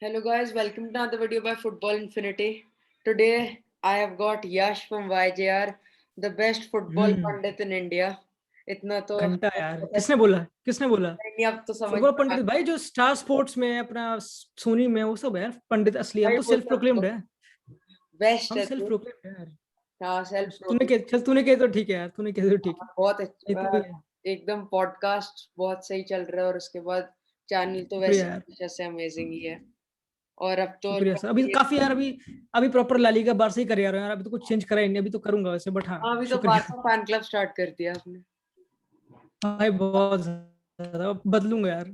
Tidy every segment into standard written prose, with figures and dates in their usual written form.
Hello guys, welcome to another video by Football Infinity. Today I have got Yash from YJR, the best football hmm Pandit in India. इतना तो घंटा यार किसने बोला नहीं, अब तो समझ फुटबॉल में आ पंडित भाई जो स्टार स्पोर्ट्स में अपना सोनी में वो सब है यार पंडित असली हम भाई तो वो सेल्फ सब प्रोक्लेम्ड तो है बेस्ट हम है सेल्फ तू। प्रोक्लेम्ड है यार हाँ, सेल्फ तूने कहे तो ठीक है यार तूने कहे तो ठीक है बहुत नहीं अच्छा तो भी है एकदम पॉडकास्ट बहुत सही चल रहा है और उसके बाद चैनल तो शुक्रिया वैसे यार हमेशा से अमेजिंग ही है। और अब तो शुक्रिया सर अभी तो काफी यार अभी अभी प्रॉपर ला लीगा बार से ही कर यार अभी तो कुछ चेंज करा ही नहीं अभी तो करूंगा वैसे बट हाँ हाँ, अभी तो शुक्रिया बारका फैन क्लब स्टार्ट कर दिया आपने। भाई बहुत ज्यादा बदलूंगा यार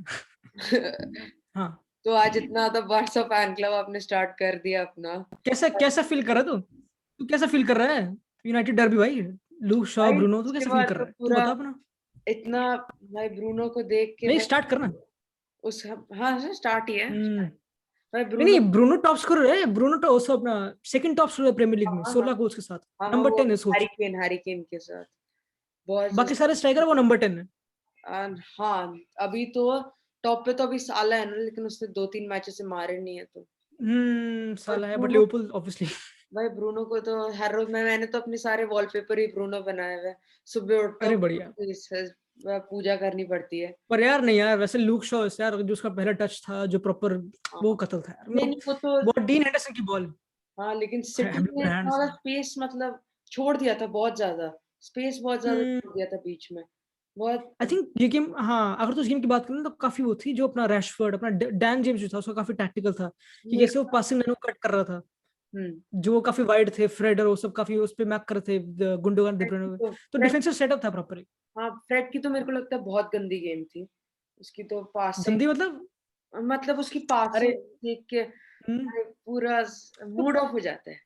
हाँ तो आज इतना तो बारका फैन क्लब आपने स्टार्ट कर दिया अपना। कैसा कैसा फील कर रहा है तू तू कैसा फील कर रहा है यूनाइटेड डर्बी भाई लू शॉ भाई ब्रूनो तू उसके कैसा फील बाद कर तो रहा है तू पूरा बता अपना इतना भाई ब्रूनो को देख के नहीं मैं स्टार्ट करना उस हाँ स्टार्ट ही है नहीं भाई नहीं ब्रूनो। ब्रूनो टॉप स्कोरर है ब्रूनो तो उसको अपना सेकंड टॉप स्कोरर है प्रीमियर लीग हाँ में हाँ 16 गोल्स के साथ हाँ नंबर वो 10 है सोच हैरी केन के साथ बहुत बाकी सारे स्ट्राइकर वो नंबर 10 है हाँ अभी तो टॉप पे तो अभी साला है ना, लेकिन उसने 2-3 मैचेस से मारे नहीं है तो। और साला है बट ब्रूनो लिवरपूल ऑब्वियसली भाई ब्रूनो को तो हर रोज मैंने तो अपने सारे वॉलपेपर ही ब्रूनो बनाए हुए हैं। सुबह उठता अरे हूँ बढ़िया पूजा करनी पड़ती है। पर यार नहीं यार वैसे लूक शॉ यार जो उसका पहला टच था जो प्रॉपर हाँ वो कतल था यार नहीं मतलब नहीं वो तो बहुत डीन हेंडरसन की बॉल हाँ, लेकिन सिटी ने हैंड इतना से स्पेस मतलब छोड़ दिया था, बहुत ज्यादा स्पेस बहुत ज्यादा हम्म छोड़ दिया था बीच में बहुत। आई थिंक ये गेम हाँ अगर तो इस गेम की बात करें तो काफी वो थी जो अपना रैशफोर्ड अपना डैन जेम्स जो था उसका काफी टैक्टिकल था कि मेरे कैसे वो पासिंग लाइन को कट कर रहा था हम्म जो काफी वाइड थे फ्रेड और वो सब काफी उस पे मैक कर रहे थे गुंडोगान फ्रेड की डिब्रोने तो तो फ्रेड डिफेंसिव सेटअप था प्रॉपर हाँ फ्रेड की तो मेरे को लगता है बहुत गंदी गेम थी उसकी तो पासिंग, गंदी मतलब मतलब उसकी अरे पासिंग देख के हम्म, भाई पूरा मूड ऑफ हो जाता है।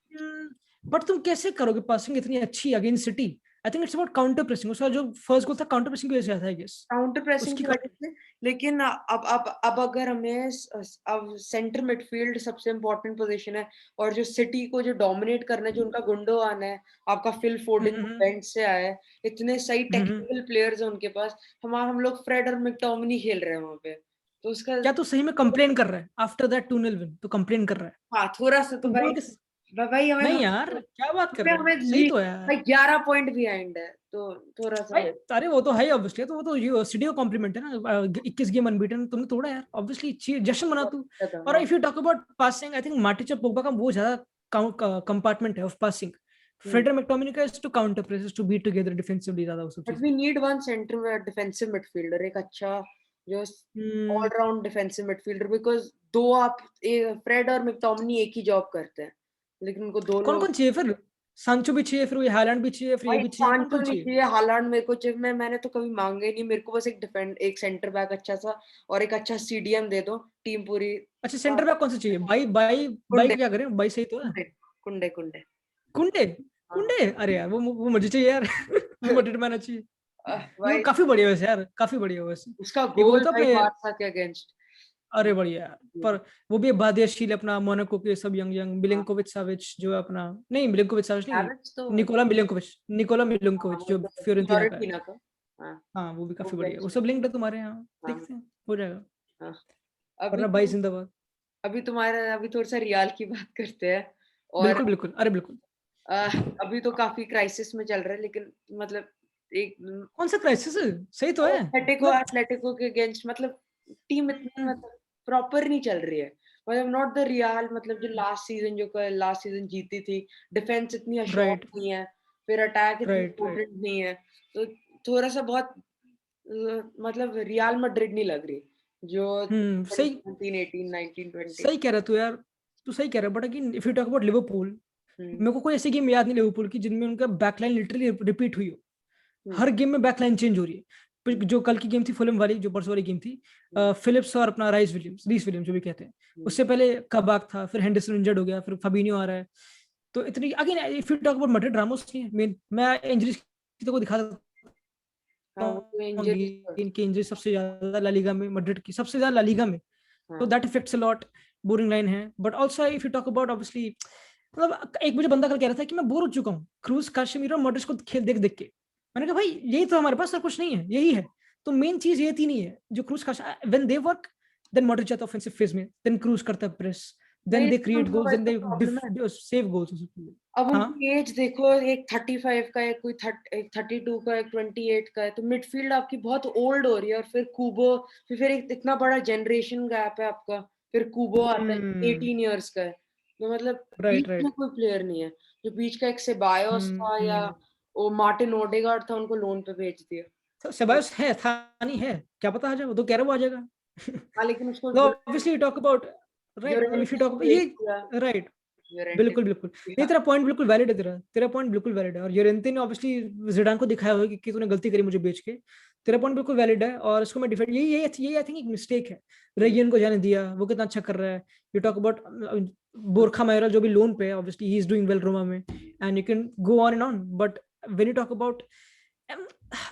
बट तुम कैसे करोगे पासिंग इतनी अच्छी against city I think it's about counter pressing उसका जो फर्स्ट गोल था काउंटर प्रेसिंग की वजह से आया था आई गेस काउंटर प्रेसिंग उसकी की वजह से, लेकिन अब अगर हमें अब सेंटर मिडफील्ड सबसे इम्पोर्टेंट पोजीशन है और जो सिटी को जो डोमिनेट करना है, जो उनका गुंडोगान है, आपका फिल फोर्डन बेंच से आया है, इतने सही टेक्निकल प्लेयर्स हैं उनके पास। हम लोग फ्रेड और मिकटोमिनी खेल रहे हैं वहां पे, तो उसका क्या तू सही में कंप्लेन कर रहा है आफ्टर दैट 2-0 विन तो कंप्लेन कर रहा है हाँ थोड़ा सा तो तू भाई बोल के भाई हमें नहीं यार क्या बात कर हमें रहा है हमें सही लीग तो है यार भाई 11 पॉइंट भी एंड है तो थोड़ा सा भाई अरे वो तो है ही ऑब्वियसली तो वो तो ये सिटी का कॉम्प्लीमेंट है ना 21 गेम अनबीटन तुमने तोड़ा यार ऑब्वियसली जश्न मना तू और हाँ। If you talk about passing I think Matic और पोग्बा का वो ज्यादा कंपार्टमेंट है ऑफ पासिंग फ्रेडर मैकटोमिनी का is to counter press to be together defensively ज्यादा वो सब बट चीजें we need one centre defensive midfielder, एक अच्छा जो hmm all round defensive midfielder, because दो आप फ्रेड और मिकटोमनी एक ही जॉब करते हैं, लेकिन उनको दो कौन लोग। कौन चाहिए फिर सांचो भी चाहिए फिर वो हालैंड भी चाहिए फिर ये भाई भी चाहिए कौन सांचो कौन नहीं चाहिए चाहिए, हालांड मेरे को जब मैंने तो कभी मांगा ही नहीं, मेरे को बस एक डिफेंड एक सेंटर बैक अच्छा सा और एक अच्छा सीडीएम दे दो, टीम पूरी। अच्छा सेंटर बैक कौन सा चाहिए बाई बाई बाई कुंडे क्या करें बाई सही तो है कुंडे कुंडे कुंडे कुंडे हाँ कुंडे अरे यार वो मुझे चाहिए यार वो मटेड मैन चाहिए नहीं वो भाई काफी बढ़िया वैसे यार काफी बढ़िया वैसे उसका एक वो गोल तो भाई अपने बारसा के अगेंस्ट। अरे बढ़िया यार पर वो भी बादियाशील अपना मोनाको के सब यंग यंग हाँ मिलिंकोविच साविच जो है अपना नहीं मिलिंकोविच साविच नहीं हैवेल्स तो निकोला हाँ मिलिंकोविच वो जो तो फ्योरेंटीना का है फ्योरेंटीना का। हाँ हाँ वो भी वो काफी बढ़िया वो बेंच सब लिंक्ड है तुम्हारे यहाँ हाँ देखते हैं हो जाएगा हाँ। अभी वरना बाई तो जिंदाबाद अभी थोड़ा सा रियाल की बात करते हैं। और बिल्कुल बिल्कुल अरे बिल्कुल अभी तो काफी क्राइसिस में चल रहा है, लेकिन मतलब एक कौन सा क्राइसिस है सही तो है एटलेटिको मतलब एटलेटिको के अगेंस्ट, मतलब टीम इतनी मतलब प्रॉपर नहीं चल रही है, मतलब नॉट द रियल, मतलब जो लास्ट सीजन जीती थी, डिफेंस इतनी अश्योर्ड राइट नहीं है, फिर अटैक इतनी राइट राइट पोटेंट नहीं है, तो थोड़ा सा बहुत मतलब रियल मैड्रिड नहीं लग रही जो सही 2017 18 19 20। सही कह रहा तू यार तू सही कह रहा but again if you talk about Liverpool hmm मेरे को कोई ऐसी गेम याद नहीं लिवरपूल की जिनमें उनका बैकलाइन लिटरली रिपीट हुई हो हम्म हर गेम में बैकलाइन चेंज हो रही है फिर जो कल की गेम थी फुलम वाली जो परसों वाली गेम थी हम्म फिलिप्स और अपना रीस विलियम्स जो भी कहते हैं हम्म उससे पहले कबाक था फिर हेंडरसन इंजर्ड हो गया फिर फबिनियो आ रहा है तो इतनी again if you talk about Madrid Ramos नहीं है मेन मैं इंजरीज की तो को दिखा हाँ वो तो इंजरी। इनकी इंजरी सबसे ज्यादा ला लीगा में मैड्रिड की सबसे ज्यादा ला लीगा में तो हाँ that effects a lot boring line है but also if you talk about obviously मतलब एक मुझे बंदा कल कह रहा था कि मैं बोर हो चुका हूँ क्रूज काश्मीर और मॉडरिच को खेल देख देख के मैंने कहा भाई यही तो हमारे पास और कुछ नहीं है यही है तो मेन चीज ये थी नहीं है जो क्रूज काश when they work then Modric आता है ऑफेंसिव फेज में, देन क्रूज करता है प्रेस, देन नहीं दे लेकिन क्रिएट उनका गोल्स, वही देन तो दे प्रॉब्लम है। Save goals. अब हाँ उनकी एज देखो, एक 35 का है, कोई एक 32 का है, 28 का है, तो मिडफील्ड आपकी बहुत ओल्ड हो रही है। और फिर कूबो, फिर एक इतना बड़ा जनरेशन गैप है आपका। फिर कूबो आता है 18 इयर्स का है। तो मतलब राइट बीच में राइट। कोई प्लेयर नहीं है। जो बीच का एक सेबायोस था या वो मार्टिन ओडेगार्ड था, उनको लोन पे भेज दिया। सेबायोस है, था नहीं है, क्या पता आ जाए, वो तो कह रहा वो आ जाएगा। हाँ लेकिन उसको तो ऑब्वियसली टॉक अबाउट, राइट, अब इफ यू यूवेंटस टॉक को भेज ये, दिया। राइट, यूवेंटस बिल्कुल बिल्कुल, नहीं तेरा पॉइंट बिल्कुल वैलिड है, तेरा तेरा पॉइंट बिल्कुल वैलिड है। और योरेंते ने ऑब्वियसली जिडान को दिखाया होगा कि तूने गलती करी मुझे बेच के। तेरा पॉइंट बिल्कुल वैलिड है और इसको मैं डिफेंड, यही आई थिंक एक मिस्टेक है। रेगियन को जाने दिया, वो कितना अच्छा कर रहा है। You talk about Borja Mayoral जो भी लोन पे है, obviously he is doing well Roma में, and you can go on and on. But when you talk about,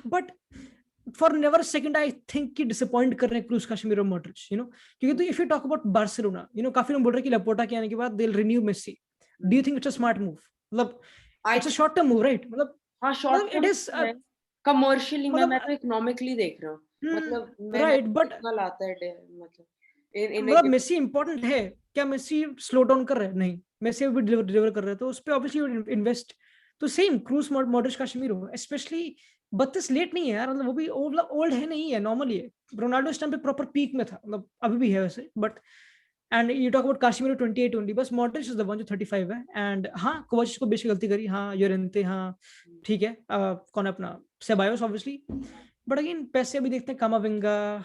but for never second I think कि डिसअपॉइंट कर रहे हैं cruise, Kashmir और मॉडरिच, यू नो। क्योंकि तो if you talk about Barcelona, you know, काफी लोग बोल रहे हैं कि लपोटा के आने के बाद they will renew Messi. Do you think it's a smart move? मतलब I it's a think short term move, right? हाँ, शॉर्ट इट टर्म इज है। कमर्शियली मैं मतलब तो इकोनॉमिकली देख रहा हूँ। मतलब मैं राइट, बट कितना लाता है मतलब इन मतलब मेसी इंपॉर्टेंट है क्या? मेसी स्लो डाउन कर रहा है? नहीं, मेसी भी डिलीवर कर रहा है, तो उस पर ऑब्वियसली इन्वेस्ट। तो same Kroos, Modric, Casemiro, specially 32 late नहीं है यार, मतलब वो भी ओल्ड है नहीं है, नॉर्मली है। रोनाल्डो इस टाइम पे प्रॉपर पीक में था, मतलब अभी भी है वैसे, but and you talk about Casemiro 28 only, बस मॉडरिच इज द वन जो 35 है। एंड हाँ, कोवाचिच को बेच के गलती करी, हाँ, योरेंते, हाँ ठीक है, कौन है अपना, सेबायोस ऑब्वियसली। बट अगेन पैसे अभी देखते हैं, कामाविंगा,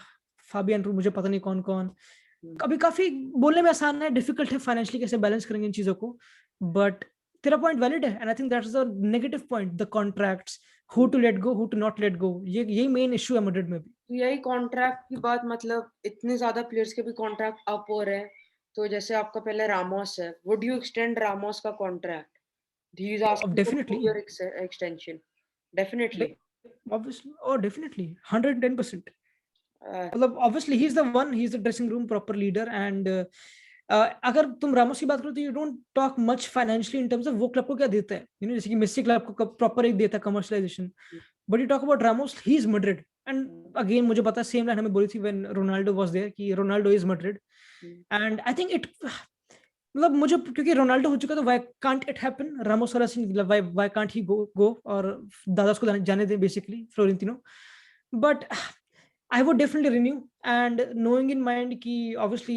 फाबियन रूड, मुझे पता नहीं कौन कौन। अभी काफी बोलने में आसान है, डिफिकल्ट है फाइनेंशियली कैसे बैलेंस करेंगे इन चीजों को। बट तेरा पॉइंट वैलिड है, and I think that's the negative point, the contracts, who to let go, who to not let go, ये यही मेन इशू है मैड्रिड में भी। तो यही कॉन्ट्रैक्ट की बात, मतलब इतने ज्यादा प्लेयर्स के भी कॉन्ट्रैक्ट अप हो रहे हैं। तो जैसे आपका पहले रामोस है, वुड यू एक्सटेंड रामोस का contract? He is asking for definitely, 2 year extension. Definitely. Obviously, और डेफिनेटली 110%। मतलब obviously he is the one, he is the dressing room proper leader. And अगर तुम रामोस की बात करो तो you don't talk much financially in terms of वो club को क्या देता है, यू नो, जैसे कि मेसी क्लब को प्रॉपर एक देता है commercialisation. But you talk about Ramos, he is Madrid. And again मुझे पता है, सेम लाइन हमें बोली थी व्हेन रोनाल्डो वाज देयर कि Ronaldo is Madrid. And I think it, मतलब मुझे, क्योंकि रोनाल्डो हो चुका तो why can't it happen, Ramos वाला सीन, वाई कांट ही गो और दादा उसको जाने they basically, Florentino. But I would definitely renew, and knowing in mind कि obviously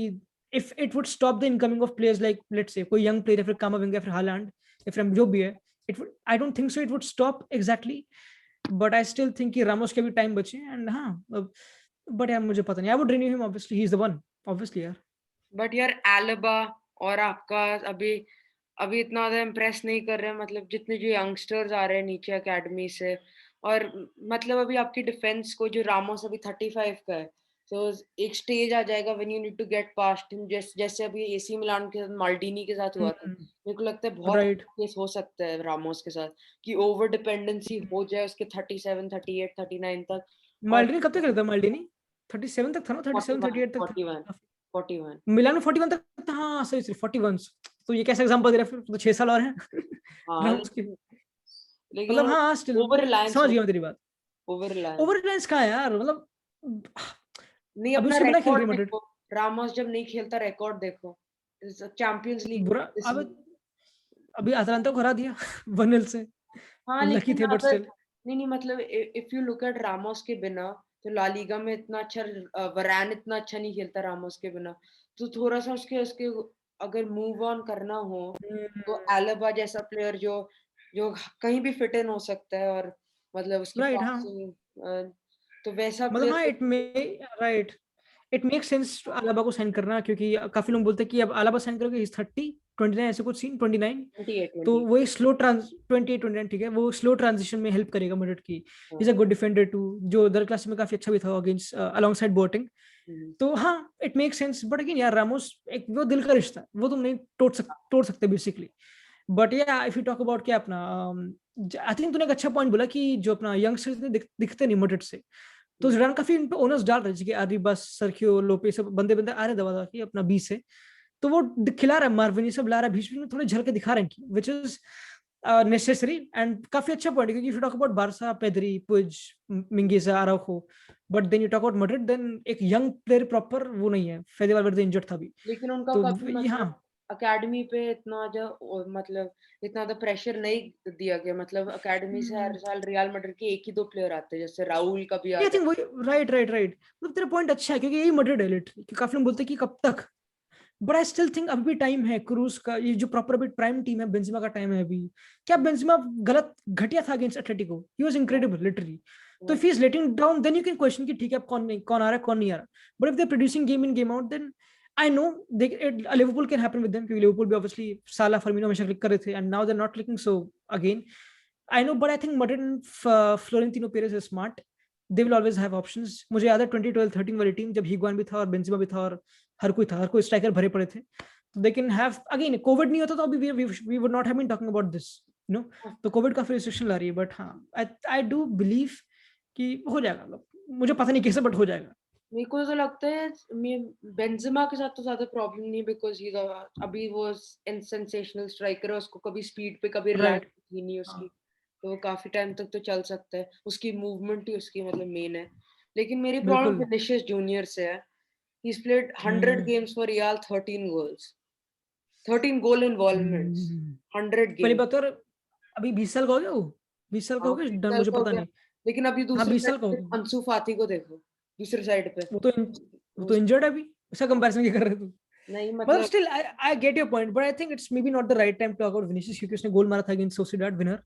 if it would stop the incoming of players like let's say कोई young player या फिर कामाविंगा या फिर हालैंड या फिर जो भी है, it would, I don't think so it would stop exactly, but I still think कि रामोस के भी टाइम बचे। एंड हाँ, बट यार मुझे पता नहीं, I would renew him, obviously he is the one, obviously यार। बट यार एल्बा और आपका अभी अभी इतना ज्यादा इम्प्रेस नहीं कर रहे हैं। मतलब जितने जो यंगस्टर्स आ रहे हैं नीचे एकेडमी से, और मतलब अभी आपकी डिफेंस को, जो रामोस अभी 35 का है, तो एक स्टेज आ जाएगा when you need to get past him. जैसे अभी एसी मिलान के साथ माल्डीनी के साथ हुआ था। मेरे को लगता है बहुत राइट, केस हो सकता है रामोस के साथ, कि ओवर डिपेंडेंसी हो जाए उसके 37, 38, 39 तक। और माल्डिनी कब तक रहता है? माल्डिनी 37 तक था ना, 37 41, 38 तक 41, था। 41। मिलान में 41 तक था, हाँ सही सही, 41। तो ये कैसा एग्जांपल दे रहा है फिर, तो 6 साल और हैं। हाँ रामोस के, लेकिन लेकिन मतलब हाँ स्टिल, ओवर रिलायंस समझ हो, गया मैं तेरी बात। ओवर रिलायंस। ओवर रिलायंस कहाँ है यार, मतलब नहीं, अभी अपना उसके बिना खेल रही रिकॉर्ड है मैड्रिड। देखो। रामोस जब नहीं खेलता, रिकॉर्ड देखो। चैंपियंस लीग बुरा, अब अभी अटलांटा को हरा दिया 1-0 से, हाँ लकी लेकिन थे बट अगर स्टिल। नहीं नहीं, मतलब if you look at Ramos के बिना, तो ला लीगा में इतना अच्छा, वरान इतना अच्छा नहीं खेलता रामोस के बिना। तो थोड़ा सा उसके उसके अगर मूव ऑन करना हो, तो एल्बा जैसा प्लेयर जो जो कहीं भी फिट इन हो सकता है, और मतलब उसकी राइट, हाँ, पासिंग, तो वैसा मतलब हाँ, player. Right, it make sense Alaba को साइन करना, क्योंकि काफी लोग बोलते हैं कि अब अलाबा साइन करोगे इज 30 29 ऐसे कुछ सीन, 29। 28, तो 28। वो एक स्लो ट्रांस 28 29, ठीक है, वो स्लो ट्रांजिशन में हेल्प करेगा मैड्रिड की। Is a good defender too, जो अदर क्लास में काफी अच्छा भी था अगेंस्ट अलोंग साइड बोटिंग। तो हाँ, it make sense. But again यार, रामोस एक वो दिल का रिश्ता है, वो तुम नहीं तोड़ सकते बेसिकली। बट या इफ यू टॉक अबाउट क्या अपना, आई थिंक तूने एक अच्छा पॉइंट बोला कि जो अपना यंगस्टर्स दिखते नहीं मैड्रिड से, तो जिडान काफी इन पे ओनर्स डाल रहे हैं, जैसे कि आरिबास, सर्खियो, लोपे, सब बंदे बंदे आ रहे दबा दबा के अपना बी से। तो वो खिला रहा है, मार्विन ये सब ला रहा है, बीच बीच में थोड़े झलके दिखा रहे हैं, विच इज नेसेसरी एंड काफी अच्छा पॉइंट, क्योंकि if you talk about Barca, Pedri, Puig, Mingueza, Araujo, but then you talk about Madrid, then एक यंग प्लेयर प्रॉपर वो नहीं है, फेदे वालवेर्दे इंजर्ड था भी, लेकिन उनका तो कभी यहाँ मतलब अकेडमी पे इतना जो मतलब इतना ज़्यादा प्रेशर नहीं दिया गया, मतलब अकेडमी से हर साल रियल मैड्रिड के 1 ही 2 प्लेयर आते हैं, जैसे राउल कभी आ आई थिंक जाता वही, राइट राइट राइट, मतलब तेरा पॉइंट अच्छा है, क्योंकि यही मैड्रिड है लिटरली, कि काफी लोग बोलते हैं कि कब तक, बट आई स्टिल थिंक अभी भी टाइम है क्रूज का, ये जो प्रॉपर अभी प्राइम टीम है, बेंजेमा का टाइम है अभी। क्या बेंजेमा गलत घटिया था अगेंस्ट एटलेटिको, ही वाज है। Incredible literally. तो वो if he is letting down then you can question कि ठीक है, अब कौन नहीं, कौन आ रहा है, कौन नहीं आ रहा, but if they producing game in game out, then I know they, Liverpool can happen with them, क्योंकि लिवरपूल भी ऑब्वियसली साला फर्मिनो हमेशा क्लिक कर रहे थे, and now they are not clicking, so again I know, but I think Madrid and Florentino Perez is smart, they will always have options. मुझे याद है 2012-13 वाली टीम, जब हिगुआइन भी था और बेंजेमा भी था और हर कोई स्ट्राइकर भरे पड़े थे, they can have, again Covid नहीं होता तो अभी we would not have been talking about this, you know, तो कोविड काफी रिस्ट्रिक्शन ला रही है, बट हाँ I do believe कि हो जाएगा, मतलब मुझे पता नहीं कैसे, बट हो जाएगा। मेरे को तो लगता है बेंजेमा के साथ तो ज्यादा प्रॉब्लम नहीं, बिकॉज ही अभी वो सेंसेशनल स्ट्राइकर है, उसको कभी स्पीड पे कभी राइट, रिलैक्स ही नहीं उसकी, तो वो काफी टाइम तक तो चल सकता है, उसकी मूवमेंट ही उसकी मतलब मेन है। लेकिन मेरी प्रॉब्लम बिल्कुल। विनिशियस जूनियर से है। He's played 100 hmm. games for Real, 13 goals, 13 goal involvements, हम्म। 100 पहली games। बात तो यार, अभी 20 साल का हो गया वो, 20 साल का हाँ, हो गया 20 डन, साल मुझे का हो पता गया। नहीं। लेकिन अभी हाँ, दूसरे 20 साल साइड का हो पे गया। अंसु फाती को देखो, दूसरे साइड पे। वो तो वो तो उस इंजर्ड है अभी, उसका कंपैरिजन क्या कर रहे हो? नहीं मतलब मतलब still I get your point, but I think it's maybe not the right time to talk about Vinicius, क्योंकि उसने गोल मारा था अगेंस्ट सोसिएडाड, विनर,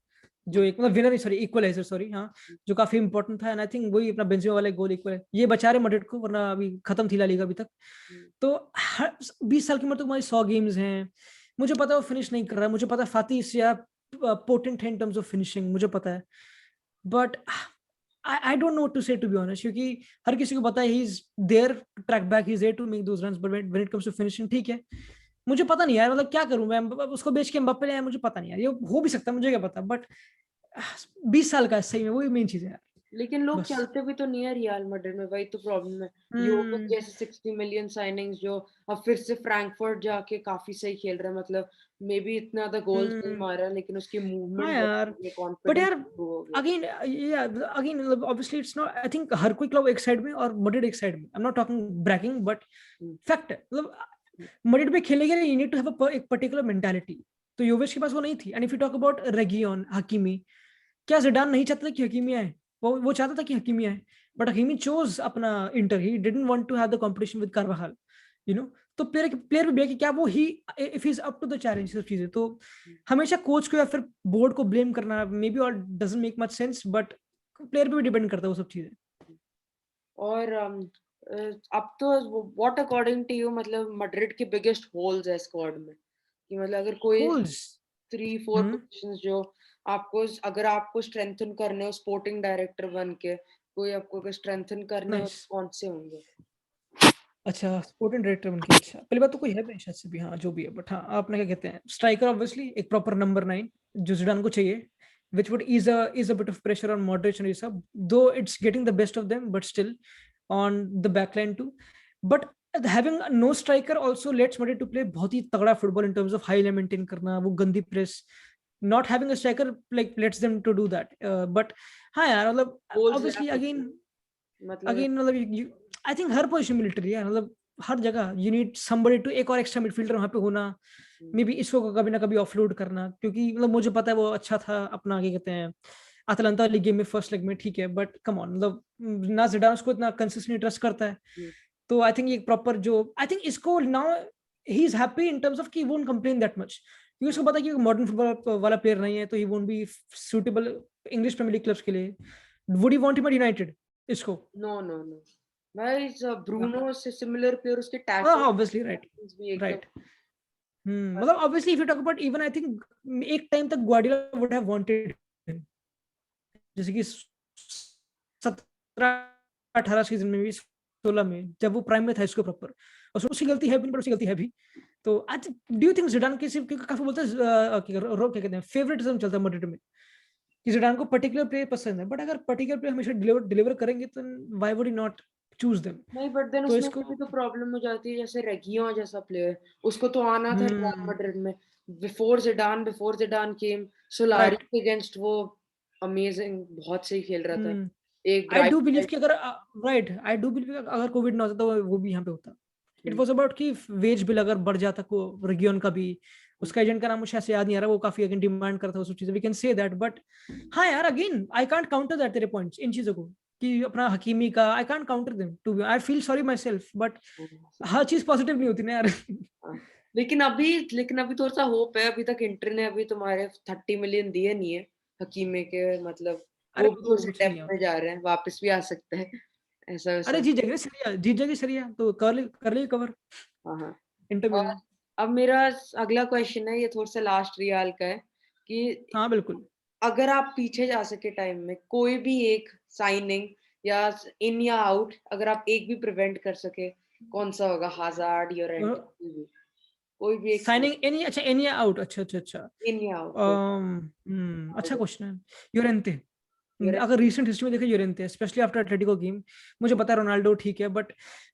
जो एक मतलब विनर, सॉरी इक्वलाइजर, सॉरी हाँ, जो काफी इंपॉर्टेंट था, एंड आई थिंक वही अपना बेंजेमा वाला गोल इक्वल है, ये बचा रहे मैड्रिड को, वरना अभी खत्म थी ला लीगा अभी तक। तो 20 साल की उम्र तक हमारी 100 गेम्स हैं, मुझे पता है वो फिनिश नहीं कर रहा है, मुझे पता है फाती इससे पोटेंट है इन टर्म्स ऑफ फिनिशिंग, मुझे पता है, but I don't know what to say, to be honest, क्योंकि हर किसी को पता है he is there to track back, he is there to make those runs, but when it comes to finishing, ठीक है, मुझे पता नहीं यार, मतलब क्या करूं मैं, उसको बेच के एम्बाप्पे ले आया, मुझे पता नहीं यार, ये हो भी सकता है, मुझे क्या पता, बट 20 साल का है सही में, वही मेन चीज है यार, लेकिन लोग बस। चलते भी तो नहीं है रियल मैड्रिड में, वही तो प्रॉब्लम है। योविक हम्म। जैसे 60 मिलियन साइनिंग्स जो अब फिर से फ्रैंकफर्ट जाके काफी सही खेल रहा है, मतलब मे बी इतना ज्यादा गोल्स नहीं हम्म। मारा, लेकिन उसकी हाँ मूवमेंट यार, बहुत, बट कॉन्फिडेंस यार इंप्रूव हो गया। अगेन, ये अगेन मतलब obviously it's not, I think हर कोई क्लब एक साइड में और मैड्रिड एक साइड में, I am not talking bragging, but hmm, fact है, मतलब हम्म, मैड्रिड में खेलने के लिए यू नीड टू हैव एक पर्टिकुलर मेंटालिटी, तो योवेश के पास वो नहीं थी, and if you talk about Reguilon, Hakimi, क्या जिडान नहीं चाहता था कि हकीमी आए, वो चाहता था कि हकीमी आए, बट हकीमी चोज अपना Inter, he didn't want to have the competition with Carvajal, you know, तो प्लेयर प्लेयर भी है कि क्या वो he if he is up to the challenge, सब चीजें तो हमेशा कोच को या फिर बोर्ड को ब्लेम करना मे बी और doesn't make much sense, but player पे भी डिपेंड करता है वो सब चीजें। और अब तो व्हाट अकॉर्डिंग टू यू मतलब मैड्रिड के बिगेस्ट होल्स है स्क्वाड में, कि मतलब अगर कोई होल्स। 3-4 हम्म। पोजीशंस जो आपको, अगर आपको स्ट्रेंथन करने हो स्पोर्टिंग डायरेक्टर बन के, कोई आपको अगर स्ट्रेंथन करने हो नाइस। तो कौन से होंगे? अच्छा, स्पोर्टिंग डायरेक्टर बन के, अच्छा पहली बात तो कोई है भी शायद से भी, हाँ जो भी है, बट हाँ आपने क्या कहते हैं, स्ट्राइकर ऑब्वियसली एक प्रॉपर नंबर 9 जो जिडान को चाहिए, which would ease a bit of pressure on Modric and Issa, though it's getting the best of them, but still on the backline too. But having no striker also lets Madrid to play बहुत ही तगड़ा football in terms of high line maintain करना, वो गंदी press, not having a striker like lets them to do that. But हाँ यार, मतलब goals lack obviously होते again, हैं मतलब। मतलब आई थिंक हर पोजीशन मिलिट्री है, मतलब हर जगह यू नीड समबडी टू, एक और एक्स्ट्रा मिडफील्डर वहां पे होना, मे बी इसको कभी ना कभी ऑफलोड करना, क्योंकि मतलब मुझे पता है वो अच्छा था अपना, क्या कहते हैं, अटलांटा लीग गेम में फर्स्ट लेग में, ठीक है, बट कम ऑन, मतलब ना जिडान उसको इतना कंसिस्टेंटली ट्रस्ट करता है, तो आई थिंक ये प्रॉपर जो, आई थिंक इसको now he is happy in terms of कि वोंट कंप्लेन दैट मच, क्योंकि उसको पता है कि मॉडर्न फुटबॉल वाला प्लेयर नहीं है, तो he won't be suitable English Premier League clubs के लिए, would he want him at United इसको? नो नो नो भाई, ब्रूनो से सिमिलर प्लेयर, उसके हाँ टैकल हाँ, ऑब्वियसली राइट, भी एकदम। राइट। मतलब obviously if you talk about, even I think एक टाइम तक ग्वार्डियोला वुड हैव वांटेड, जैसे कि 17-18 सीजन में भी, 16 में जब वो प्राइम में था इसको प्रॉपर, और उसकी गलती है भी, पर उसकी गलती है भी, तो आज डू यू थिंक जिडान के सिर्फ, क्योंकि काफी बोलते हैं क्या कहते हैं, फेवरेटिज्म चलता है मैड्रिड में, कि जिडान को पर्टिकुलर प्लेयर पसंद है, बट अगर पर्टिकुलर प्लेयर हमेशा डिलीवर करेंगे तो why would he not choose them? नहीं, बट देन तो उसमें इसको ये भी तो प्रॉब्लम हो जाती है, जैसे रेगियो जैसा प्लेयर, उसको तो आना था रियल हम्म। मैड्रिड में, before Zidane came, Solari right. against वो amazing, बहुत सही खेल रहा था। एक आई राइट डू बिलीव साइड। कि अगर राइट, आई डू बिलीव अगर कोविड ना होता तो वो भी यहाँ पे होता। इट वाज अबाउट कि वेज बिल अगर बढ़ जाता को रेगियन का भी, उसका एजेंट का नाम मुझे ऐसे याद नहीं आ रहा, वो काफी अगेन डिमांड करता है वो सब चीजें, we can say that. But हाँ यार, again I can't counter that तेरे पॉइंट्स इन चीजों को, कि अपना हकीमी का I can't counter them to be, I feel sorry myself, but हर चीज पॉजिटिव नहीं होती ना यार। हाँ। लेकिन अभी थोड़ा सा होप है। अभी तक इंटर ने अभी तुम्हारे 30 मिलियन दिए नहीं है हकीमे के, मतलब अरे वो भी वो थोड़े से कुछ नहीं डेप्थ है। में जा रहे हैं, वापस भी आ सकते हैं ऐसा अरे वैसा। जीत जाएगी सरिया, जीत जाएगी सरिया तो कर ले कवर हाँ हाँ। इंटर और मिलन। अब मेरा अगला क्वेश्चन है, ये थोड़ा सा लास्ट रियाल का है कि हाँ बिल्कुल। अगर आप पीछे जा सके टाइम में, कोई भी एक साइनिंग या इन या आउट, अगर आप एक भी प्रिवेंट कर सके, कौन सा होगा? हाजार्ड, योरेंटे, कोई भी एक साइनिंग एनी, अच्छा एनी आउट, अच्छा अच्छा अच्छा। इन या आउट कोई। अच्छा क्वेश्चन है। योरेंते, अगर योरेंटे। रीसेंट हिस्ट्री में देखें Llorente, specially after Atletico game, मुझे पता है रोनाल्डो ठीक है, बट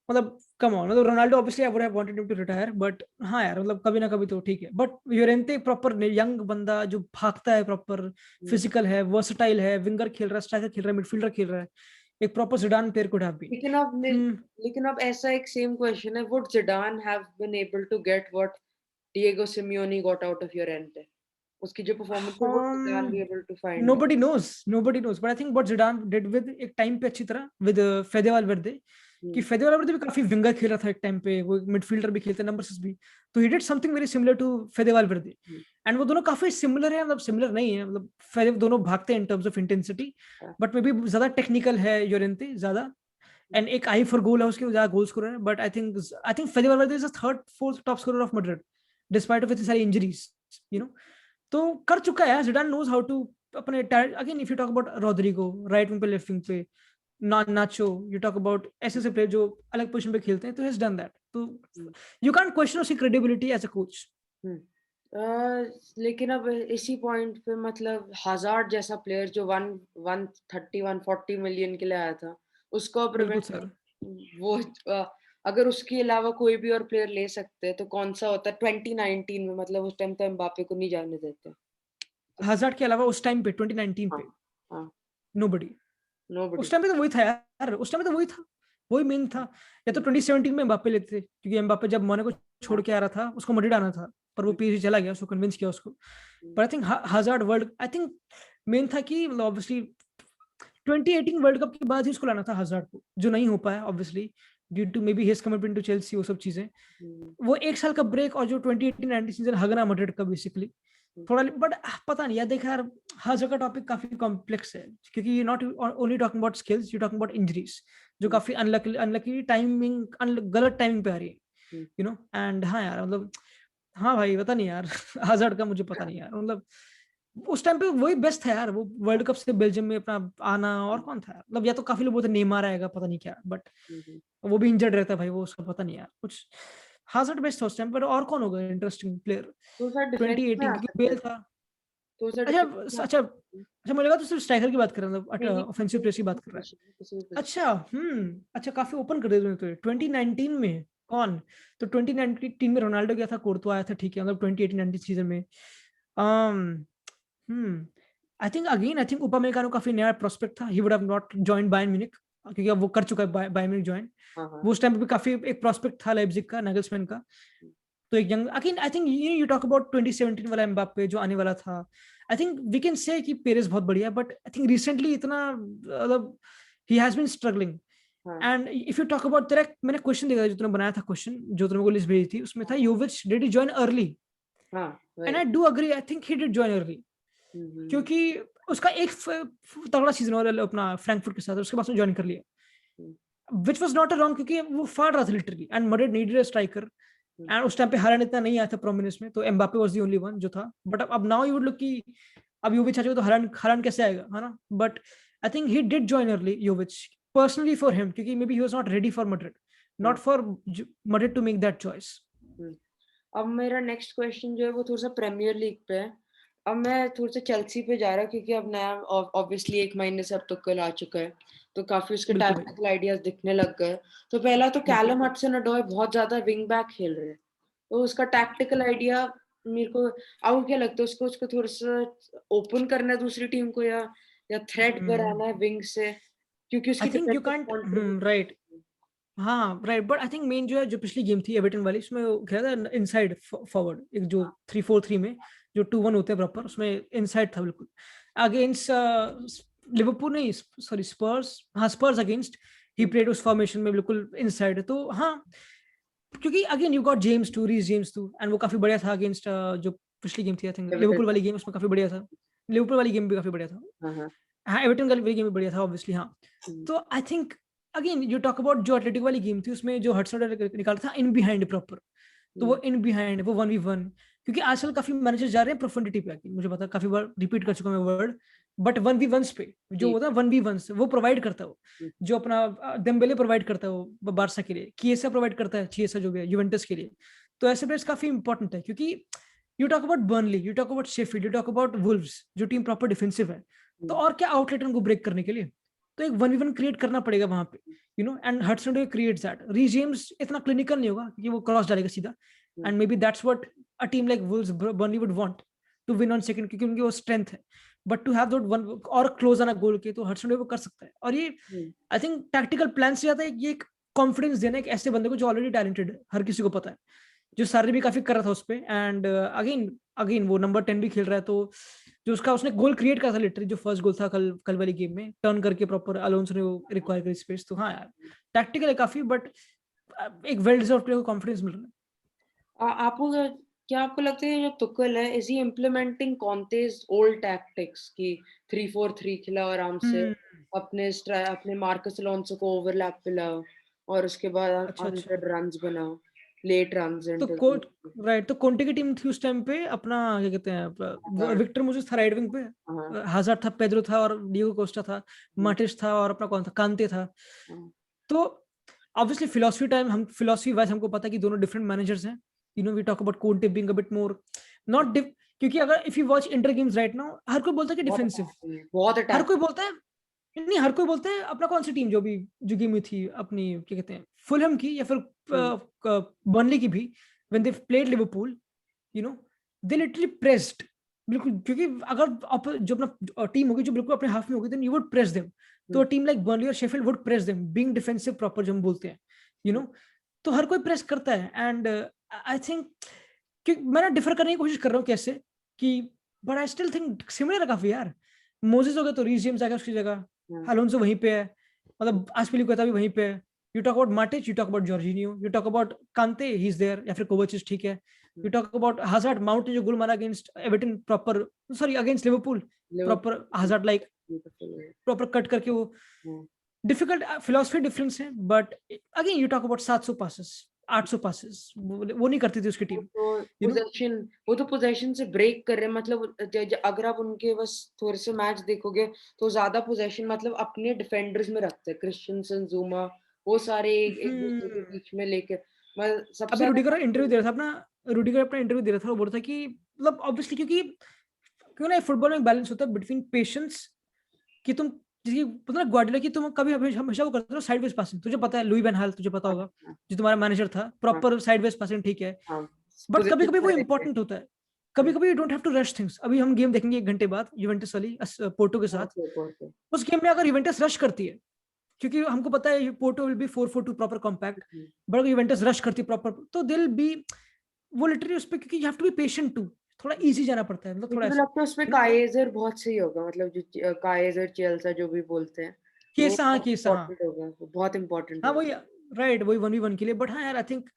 मतलब कम ऑन, मतलब Ronaldo obviously I would have wanted him to retire, but हाँ यार मतलब कभी ना कभी तो ठीक है, बट योरेंते प्रॉपर यंग बंदा जो भागता है, प्रॉपर फिजिकल है, वर्सटाइल है, विंगर खेल रहा है, स्ट्राइकर खेल रहा है, मिडफील्डर खेल रहा है, एक proper Zidane player could have लेकिन अब बीन। लेकिन अब ऐसा एक सेम क्वेश्चन है, would Zidane have been able to get what Diego Simeone got out of Llorente? उसकी जो परफॉर्मेंस है, would Zidane be able to find? Nobody knows, but I think what Zidane did with एक time पे अच्छी तरह with फेदे वालवेर्दे, कि हम्म। फेदे वालवेर्दे भी काफी विंगर खेल रहा था एक टाइम पे, वो मिडफील्डर भी खेलते नंबर्स भी, तो he did something very similar to Fede Valverde. And वो दोनों काफी सिमिलर है, मतलब सिमिलर नहीं है, मतलब फेदे दोनों भागते हैं in terms of intensity, but may be ज्यादा टेक्निकल है योरेंते ज्यादा, एंड एक आई फॉर गोल है उसके, ज्यादा गोल स्कोरर है, but I think Fede Valverde is the third fourth top scorer of Madrid despite of इतनी सारी इंजरीज, यू नो। तो कर चुका है जिडान, नोज हाउ टू अपने again, if you talk about Rodrigo right wing पे, left wing पे Nacho, you talk about ऐसे ऐसे प्लेयर जो अलग पोजीशन पे खेलते हैं, तो हैज डन दैट, तो यू कांट क्वेश्चन उसकी क्रेडिबिलिटी एज अ कोच। लेकिन अब इसी पॉइंट पे, मतलब हजार्ड जैसा प्लेयर जो 130 140 मिलियन के लिए आया था, उसको बिल्कुल प्रिवेंट, सर। वो अगर उसके अलावा कोई भी और प्लेयर ले सकते तो कौन सा होता? 2019 में, मतलब उस टाइम तो एम्बापे को नहीं जाने देते तो। हजार्ड के अलावा उस टाइम पे 2019 हाँ पे हाँ। Nobody, nobody. उस टाइम पे तो वही था यार, उस टाइम पे तो वही था, वही मेन था। या तो 2017 में एम्बापे लेते थे, क्योंकि एम्बापे जब मोनाको छोड़ के आ रहा था, उसको मैड्रिड आना था, पर वो पीएसजी चला गया, उसको कन्विंस किया उसको। पर I think hazard world, I think main था कि मतलब ऑब्वियसली 2018 वर्ल्ड कप के बाद ही उसको लाना था हजार्ड को, जो नहीं हो पाया obviously, due to maybe his commitment to Chelsea, वो सब चीजें, वो एक साल का ब्रेक, और जो 2018-19 सीजन हगना मैड्रिड का बेसिकली थोड़ा, बट पता नहीं यार, देखा यार, हर जगह टॉपिक काफी कॉम्प्लेक्स है, क्योंकि not only talking about skills, you talking about injuries, जो काफी अनलकी अनलकी टाइमिंग, गलत टाइमिंग पे आ रही है, यू नो। एंड हाँ यार मतलब, हाँ भाई पता नहीं यार हजार्ड का मुझे पता नहीं यार, मतलब उस टाइम पे वही बेस्ट था यार, वो वर्ल्ड कप से बेल्जियम में अपना आना, और कौन था यार, मतलब या तो काफी लोग बोलते नेमार आएगा, पता नहीं क्या, बट वो भी इंजर्ड रहता है भाई, वो उसका पता नहीं यार कुछ। हाजर्ड बेस्ट था उस टाइम पर, और कौन होगा इंटरेस्टिंग प्लेयर तो सर डिफेंस में 2018, आ क्योंकि सकता है। बेल था। तो सर अच्छा डिफेंस में अच्छा अच्छा, मुझे लगा तो सिर्फ स्ट्राइकर की बात कर रहा है, नहीं नहीं, मतलब ऑफेंसिव किसी प्लेयर्स की किसी बात कर भी रहा है। पोजीशन में, किसी भी पोजीशन। अच्छा अच्छा, काफी ओपन कर दिया तूने तो, 2019 में कौन? तो 2019 में रोनाल्डो गया था, कोर्तो आया था, ठीक है, मतलब 2018-19 सीजन में। Hmm I think again, I think Upamecano काफी नया प्रोस्पेक्ट था, he would have not joined Bayern Munich, क्योंकि अब वो कर चुका है बायर्न म्यूनिख ज्वाइन। हाँ हाँ। वो उस टाइम पे भी काफी एक प्रोस्पेक्ट था लाइप्जिग का, नागलसमैन का, तो एक young again, I think you talk about 2017 वाला एम्बाप्पे जो आने वाला था, आई थिंक वी कैन से कि पेरेस बहुत बढ़िया, बट आई थिंक रिसेंटली इतना मतलब ही हैज बीन स्ट्रगलिंग। हाँ and if you talk about, तेरा मैंने क्वेश्चन देखा जो तूने बनाया था, क्वेश्चन जो तूने को लिस्ट भेजी थी, उसमें था Jovic did he join early, हाँ एंड वही। I do agree, I think he did join early, hmm. क्योंकि उसका एक तगड़ा सीजन और अपना फ्रैंकफर्ट के साथ, उसके बाद ज्वाइन कर लिया, hmm. Which was not a wrong, क्योंकि वो फाड़ रहा था literally, and Madrid needed a striker, and उस टाइम पे हालांड इतना नहीं आया था प्रोमिनेंस में, तो Mbappe was the only one जो था, बट अब नाउ यू वुड लुक कि अब योविच आ जाएगा तो हालांड कैसे आएगा, है ना, but I think he did join early Jovic, personally for him, क्योंकि maybe he was not ready for Madrid, हाँ। Not for Madrid to make that choice. Hmm. अब मेरा नेक्स्ट क्वेश्चन जो है वो थोड़ा सा प्रीमियर लीग पे है। अब मैं थोड़ा सा चेल्सी पे जा रहा हूँ, क्योंकि अब नया ऑब्वियसली एक महीने से अब तो कल आ चुका है, तो काफी उसके बिल्कुल भाई, टैक्टिकल आइडियाज दिखने लग गए। तो पहला तो बिल्कुल। कैलम हडसन-ओडोई बहुत ज्यादा विंग बैक खेल रहे हैं, तो उसका टैक्टिकल आइडिया मेरे को आपको क्या लगता है उसको उसको थोड़ा-सा ओपन करना है दूसरी टीम को या थ्रेट कराना है विंग से? क्योंकि आई उसकी think you defensive can't contribution right. हाँ, right, but I think main जो है, जो पिछली गेम थी एवर्टन वाली, उसमें वो खेला था इनसाइड फॉरवर्ड, एक जो 3-4-3 में जो 2-1 होते हैं प्रॉपर, उसमें इनसाइड था बिल्कुल अगेंस्ट लिवरपूल, नहीं सॉरी स्पर्स, हाँ स्पर्स अगेंस्ट ही प्लेड उस फॉर्मेशन में बिल्कुल इनसाइड। तो हाँ, क्योंकि again you got James too, Reece James too, and वो काफी बढ़िया था अगेंस्ट जो पिछली गेम थी, आई थिंक एवर्टन लिवरपूल का। वाली गेम, उसमें काफी बढ़िया था। लिवरपूल वाली गेम भी काफी बढ़िया था। हाँ, हाँ। हाँ, एवर्टन वाली गेम भी बढ़िया था ऑब्वियसली, हाँ। हुँ, तो आई think again you talk about जो एथलेटिक वाली गेम थी, उसमें जो हडसन निकाला था इन बिहाइंड प्रॉपर, तो वो हुँ, इन बिहाइंड, वो 1v1, क्योंकि आजकल काफी मैनेजर जा रहे हैं प्रोफेंडिटी पे आके, मुझे पता है, काफी बार रिपीट कर चुका हूं मैं वर्ड, बट 1v1 पे जो जी। होता है 1v1 वो प्रोवाइड करता है वो, हुँ, जो अपना डेम्बेले प्रोवाइड करता है वो बारसा के लिए, किएसा प्रोवाइड करता है, चिएसा जो भी है यूवेंटस के लिए। तो ऐसे प्लेयर्स काफी इंपॉर्टेंट है, क्योंकि you talk about Burnley, you talk about Sheffield, you talk about Wolves, जो टीम प्रॉपर डिफेंसिव है, तो हुँ, और क्या आउटलेट उनको ब्रेक करने के लिए, तो एक 1v1 क्रिएट करना पड़ेगा वहां पे, you know, and Hudson creates that. Reece James इतना क्लिनिकल नहीं होगा कि वो क्रॉस डालेगा सीधा, hmm, and maybe that's what a team like Wolves, Burnley would want to win on second, क्योंकि उनकी वो स्ट्रेंथ है। But to have that one और क्लोज आना गोल के, तो हडसन वो कर सकता है। और ये हुँ, आई थिंक टैक्टिकल प्लान से ज्यादा ये एक कॉन्फिडेंस देना एक ऐसे बंदे को जो ऑलरेडी टैलेंटेड है, हर किसी को पता है, जो सारे भी काफी कर रहा था उस पे, एंड अगेन अगेन वो नंबर 10 भी खेल रहा है, तो जो उसका उसने गोल क्रिएट करा था लिटरली, जो फर्स्ट गोल था कल कल वाली गेम में, टर्न करके प्रॉपर अलोन्सो ने वो रिक्वायर करी स्पेस। तो हाँ यार, टैक्टिकल है काफी, बट एक वेल डिजर्व प्लेयर को कॉन्फिडेंस मिल रहा है। आपको क्या आपको लगता है जो तुकल है is he implementing Conte's old tactics कि 3-4-3 खिलाओ आराम से, हम्म। अपने मार्कस अलोंसो को ओवरलैप पे लाओ और उसके बाद अच्छा अच्छा। अनरेड रन्स बनाओ, लेट रन्स तो इनटू को राइट, तो कोंटे की टीम थी उस टाइम पे, अपना क्या कहते हैं, द विक्टर मोजेस था राइट विंग पे, हाँ, हाजार्ड था, पेड्रो था, और डिएगो कोस्टा था, हुँ, माटिस था, और अपना कौन था, कांते था। हाँ, तो ऑब्वियसली फिलोसफी टाइम, हम फिलोसफी वाइज हमको पता है कि दोनों डिफरेंट मैनेजर्स हैं, you know, we talk about Conte being a bit more not diff, क्योंकि अगर if you watch Inter games right now, हर कोई बोलता है कि बहुत डिफेंसिव, अटैकिंग है, बहुत हर अटैक कोई बोलता है, नहीं हर कोई बोलता है अपना कौन सी टीम जो भी जो गेम में थी अपनी, क्या कहते हैं, फुलहम की, या फिर हुँ, बर्नली की भी, when they played Liverpool, you know, they literally pressed, बिल्कुल, क्योंकि अगर जो अपना टीम होगी जो बिल्कुल अपने हाफ में होगी, then you would press them. तो हुँ, टीम लाइक बर्नली और Sheffield would press them, being defensive proper जो हम बोलते हैं, यू हुँ, नो। तो हर कोई प्रेस करता है, एंड आई थिंक कि मैं ना डिफर करने की कोशिश कर रहा हूँ कैसे, कि but I still think similar है काफी यार। मोजेस हो गया तो रीस जेम्स आ गया उसकी जगह, हाँ, अलोंसो वहीं पे है, हुँ, मतलब आस्पिलिकुएटा भी वहीं पे है। You talk about Matic, you talk about Jorginho, you talk about Kante, he is there, या फिर कोवाचिच, ठीक है। Hmm, you talk about Hazard, Mount ने जो गोल मारा against Everton proper, sorry against Liverpool, proper Liverpool Hazard like beautiful है, proper cut करके वो, हाँ। डिफिकल्ट फिलोसफी डिफरेंस है, but again you talk about 700 passes, 800 passes, वो नहीं करती थी उसकी टीम, यू नो। वो तो पोजेशन से ब्रेक कर रहे हैं मतलब अगर आप उनके बस थोड़े से मैच देखोगे तो ज्यादा पोजेशन मतलब अपने डिफेंडर्स में रखते हैं क्रिश्चियनसन जूमा वो सारे एक दूसरे के हम्म। बीच में लेके मतलब सबसे अभी रूडिगर ज्यादा इंटरव्यू दे रहा था अपना, रूडिगर अपना इंटरव्यू दे रहा था, वो बोल रहा था कि मतलब ऑब्वियसली, क्योंकि क्यों ना फुटबॉल में बैलेंस होता है बिटवीन पेशेंस, कि तुम जैसे पता ना ग्वार्डियोला की, तुम कभी हमेशा हमेशा वो करते हो साइडवेज पासिंग, तुझे पता है लुई वैन हाल, तुझे पता हाँ होगा, हाँ जो तुम्हारा मैनेजर था, हाँ प्रॉपर साइडवेज पासिंग, ठीक है। हाँ बट कभी पोजीशन कभी वो पर रहते इंपॉर्टेंट होता है, कभी हैं कभी you don't have to rush things. अभी हम गेम देखेंगे 1 घंटे बाद यूवेंटस वाली पोर्टो के साथ, ओके उस गेम में अगर यूवेंटस रश करती है, क्योंकि हमको पता है Porto will be 4-4-2 proper compact, but अगर यूवेंटस रश करती है प्रॉपर, तो दिल बी वो लिटरली उस पे, क्योंकि you have to be patient too, थोड़ा इजी जाना पड़ता है, मतलब मुझे थोड़ा तो ऐसे, लगता है उसमें यू नो। काइजर बहुत सही होगा मतलब जो काइजर चेल्सा जो भी बोलते हैं वो केसा, हाँ बहुत केसा, हाँ। इम्पोर्टेंट होगा वो बहुत इम्पोर्टेंट हाँ होगा वही, राइट, वही 1v1 के लिए, बट हाँ यार आई थिंक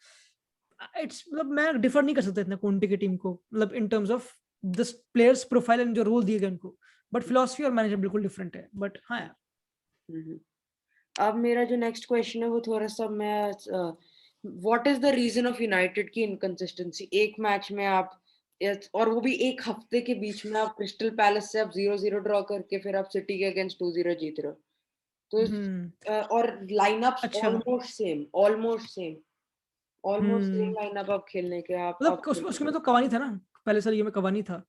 इट्स, मतलब मैं डिफर नहीं कर सकता इतना कोंटे की टीम को, मतलब in terms of this players profile and जो रोल दिए गए उनको, बट फिलोसफी और मैनेजर बिल्कुल डिफरेंट है, बट हाँ यार। हम्म। अब मेरा जो नेक्स्ट क्वेश्चन है वो थोड़ा-सा what is the reason of United की इनकंसिस्टेंसी? एक मैच में आप और वो भी 1 हफ्ते के बीच में आप क्रिस्टल पैलेस से आप 0-0 ड्रॉ करके फिर आप सिटी के अगेंस्ट 2-0 जीत रहे हो। तो हम्म। और लाइनअप्स अच्छा। ऑलमोस्ट सेम हम्म। लाइनअप आप खेलने के आप मतलब खेलने उसके के में तो कवानी था ना, पहले साल ये में कवानी था,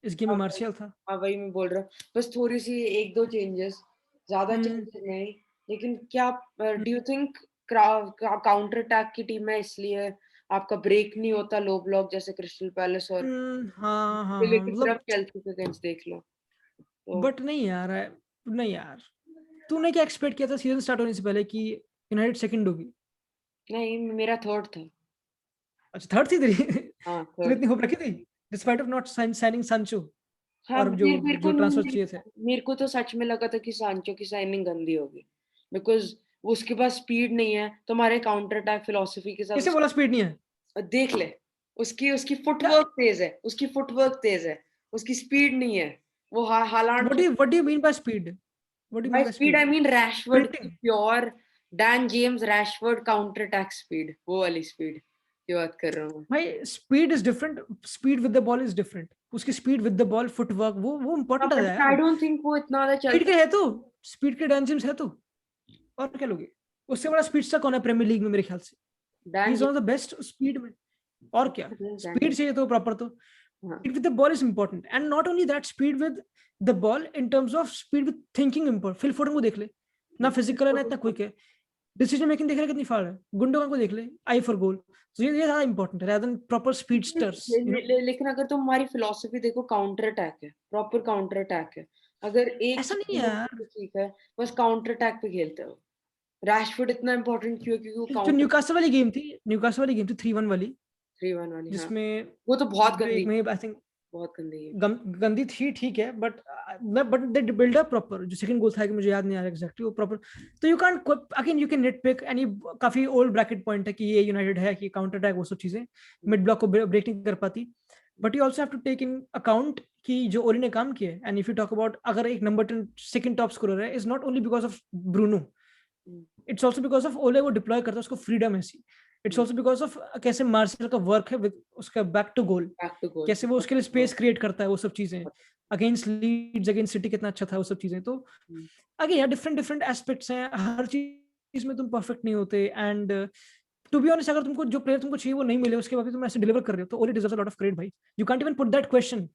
इस गेम में हाँ, वही मार्शियल था। हाँ, वही मैं बोल रहा हूँ। बस थोड़ी-सी 1-2 चेंजेस, ज़्यादा हम्म। चेंजेस नहीं। लेकिन क्या hmm. Do you think counter attack की टीम है इसलिए आपका ब्रेक नहीं होता लो ब्लॉक जैसे क्रिस्टल पैलेस और हाँ हाँ हाँ, लेकिन फिर मतलब आप चेल्सी के अगेंस्ट देख लो तो बट नहीं यार, नहीं यार, तूने क्या एक्सपेक्ट किया था सीजन स्टार्ट होने से पहले कि यूनाइटेड सेकंड होगी? नहीं मेरा थर्ड था। अच्छा, थर्ड थी तेरी? हाँ तूने थर्ड। इतनी होप रखी थी डिस्पाइट ऑफ नॉट साइनिंग सांचो हाँ और जो मेरे को जो ट्रांसफर चाहिए थे? मेरे को तो सच में लगा था कि सांचो की साइनिंग गंदी होगी बिकॉज उसके पास स्पीड नहीं है तो हमारे काउंटर अटैक फिलोसफी के साथ किसे बोला स्पीड नहीं है? देख ले उसकी उसकी क्या? फुटवर्क तेज है, उसकी फुटवर्क तेज है, उसकी स्पीड नहीं है। वो Haaland what do you mean by speed? What do you mean by by speed speed? I mean Rashford की sprinting? Pure Dan James Rashford counter attack speed, वो वाली स्पीड की बात कर रहा हूँ। भाई speed is different, speed with the ball is different. उसकी speed with the ball, footwork, वो इंपॉर्टेंट है आई यार। डोंट थिंक वो इतना ज्यादा स्पीड चलता के है तो, स्पीड के डैन जिम्स है तो, और क्या लोगे? उससे बड़ा स्पीड सा कौन है प्रीमियर लीग में मेरे ख्याल से? He Dan is one of the best speed में। और क्या, स्पीड जेम्स। चाहिए तो प्रॉपर तो हाँ speed with the ball is important, and not only that, speed with the ball in terms of speed with thinking important। Phil Foden को देख ले, ना फिजिकल है ना इतना क्विक है, डिसीजन मेकिंग देख ले कितनी फाड़ है। गुंडोगन को देख ले, आई फॉर गोल। तो ये ज्यादा इंपॉर्टेंट है rather than proper speedsters, you know। लेकिन अगर तुम हमारी फिलोसफी देखो काउंटर अटैक है, प्रॉपर काउंटर अटैक है। अगर एक ऐसा नहीं चीज है हो यार। तो ठीक है, बस काउंटर अटैक पे खेलते हो। रैशफोर्ड इतना इंपॉर्टेंट क्यों है? क्योंकि वो जो काउंटर न्यूकासल वाली गेम थी 3-1 वाली, 3-1 वाली। हाँ जिसमें वो तो बहुत जो गंदी, एक में आई थिंक बहुत गंदी है। गंदी थी, ठीक है, but they build up proper. जो सेकंड गोल था कि मुझे याद नहीं आ रहा एग्जैक्टली वो प्रॉपर। तो you can't again, you can not pick any, काफी ओल्ड ब्रैकेट पॉइंट है कि ये यूनाइटेड है कि काउंटर अटैक वो सब चीजें मिड ब्लॉक को ब्रेक नहीं कर पाती। But you also have to take in account कि जो ओली ने काम किया है, and if you talk about, अगर एक नंबर 10 सेकंड टॉप स्कोरर है, is not only because of Bruno, it's also because of Ole. वो डिप्लॉय करता है, उसको फ्रीडम है ऐसी। इट्स ऑल्सो बिकॉज ऑफ कैसे मार्शल का वर्क है विद उसका back to goal, back to goal. कैसे वो उसके लिए स्पेस क्रिएट करता है, वो सब चीजें। अगेंस्ट लीड्स, अगेंस्ट सिटी कितना अच्छा था, वो सब चीजें। तो अगेन यार, डिफरेंट डिफरेंट एस्पेक्ट्स हैं, हर चीज में तुम परफेक्ट नहीं होते। एंड टू बी ऑनेस्ट, अगर तुमको जो प्लेयर तुमको चाहिए वो नहीं मिले, उसके बाद भी तुम ऐसे डिलीवर कर रहे हो, तो Ole deserves a lot of credit भाई। You can't even put that question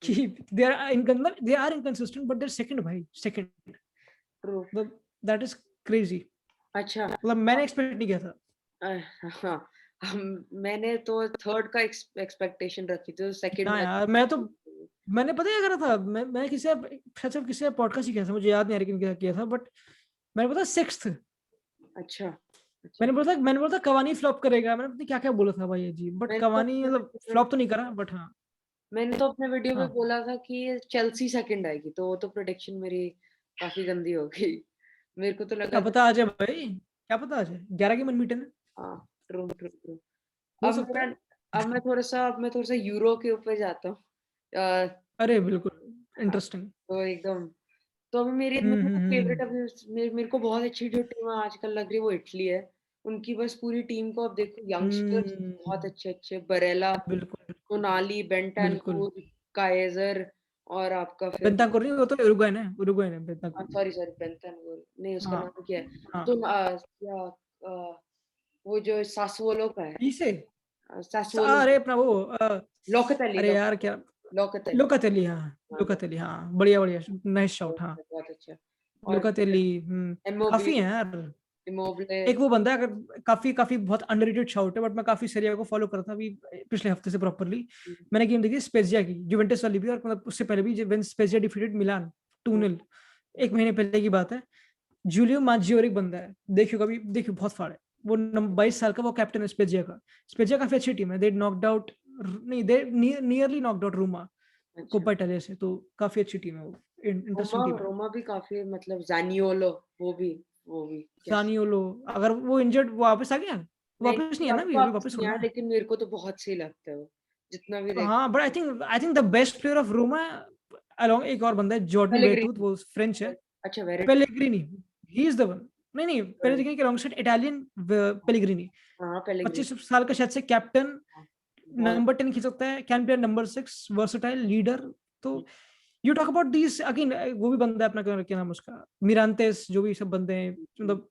कि they are inconsistent but they're second भाई, second. True. That is crazy. अच्छा मतलब मैंने एक्सपेक्ट नहीं किया था। हाँ मैंने तो थर्ड का एक्सपेक्टेशन रखी थी, सेकंड ना में यार, मैंने पता है क्या करा था, मैं किसी शायद किसी पॉडकास्ट ही किया था, मुझे याद नहीं आ रहा कि क्या किया था, बट मैंने पता सिक्स्थ। अच्छा अच्छा। मैंने बोला था कवानी फ्लॉप करेगा, मैंने पता नहीं क्या क्या बोला था भाई अजीब, बट मैंने तो कवानी अपने मतलब वीडियो फ्लॉप तो नहीं में करा, बट हाँ। मैंने तो अपने वीडियो में हाँ, बोला था कि चेल्सी सेकंड आएगी, तो वो तो प्रेडिक्शन मेरी काफी गंदी हो गई। मेरे को तो क्या लगा था। पता आ जाए भाई, क्या पता आ जाए, 11 की मनमीटन है, हाँ ट्रू ट्रू ट्रू। हो अब सकता मेरा है। अब मैं थोड़ा सा यूरो के ऊपर जाता हूँ। अरे बिल्कुल, हाँ इंटरेस्टिंग। तो एकदम, तो अभी मेरी फेवरेट, अभी मेरे को बहुत अच्छी जो टीम आजकल लग रही है वो इटली है। उनकी बस पूरी टीम को अब देखो, यंगस्टर्स बहुत हम्म, अच्छे अच्छे, बरेला, बिल्कुल सोनाली, बिल्कुल। बेंटानकूर, काइजर, और आपका फिर बेंतांकुर नहीं, वो तो उरुग्वे ने बेंतांकुर। सॉरी सॉरी बेंटानकूर नहीं, उसका हाँ नाम क्या है? हाँ, तो क्या वो जो सासवोलो का है, इसे सासवोलो, अरे अपना वो लोकतली अरे यार क्या, लोकतली। लोकातेली, हाँ हाँ लोकातेली, हाँ बढ़िया बढ़िया, नाइस शॉट, हाँ। बहुत अच्छा। और फिर लोकातेली, इमोबिले, काफी है यार। इमोबिले। एक वो बंदा है, अगर काफी काफी बहुत अंडररेटेड शाउट है, बट मैं काफी सीरिया को फॉलो करता था अभी पिछले हफ्ते से प्रॉपरली। मैंने गेम देखी स्पेजिया की, जुवेंटस वाली भी, और मतलब उससे पहले भी व्हेन स्पेजिया डिफीटेड मिलान 2-0, एक महीने पहले की बात है। जूलियो माजियोर एक बंदा है, देखियो कभी, देखियो बहुत फाड़ है। वो 22 साल का, वो कैप्टन है स्पेजिया का। स्पेजिया काफी अच्छी टीम है, दे नॉकड आउट, नहीं दे नियरली नॉकड आउट रोमा अच्छा कोपा इटालिया से, तो काफी अच्छी टीम है वो, रोमा, इंटरेस्टिंग टीम है। रोमा भी काफी, मतलब जानियोलो, वो भी कैसे। सानियोलो, अगर वो इंजर्ड वापस आ गया, नहीं वापस नहीं है अब ना अभी, तो अभी वापस वापस नहीं थोड़ा आया, ना है। लेकिन मेरे को तो बहुत सही लगता है वो, जितना भी देख। हाँ, but I think the best player of Roma along एक और बंदा है, जॉर्डन वेटूथ, पेलेग्रिनी। वो फ्रेंच है। अच्छा very. Pellegrini, he is the one. नहीं नहीं, पेलेग्रिनी के लॉन्ग साइड इटालियन पेलेग्रिनी, हाँ पेलेग्रिनी। 25 साल का शायद से कैप्टन, बहुत नंबर 10 खींच सकता है, can play number 6, versatile leader. तो you talk about this again, वो भी बंदा है अपना, क्या नाम है उसका, मिरांतेस, जो भी सब बंदे हैं, मतलब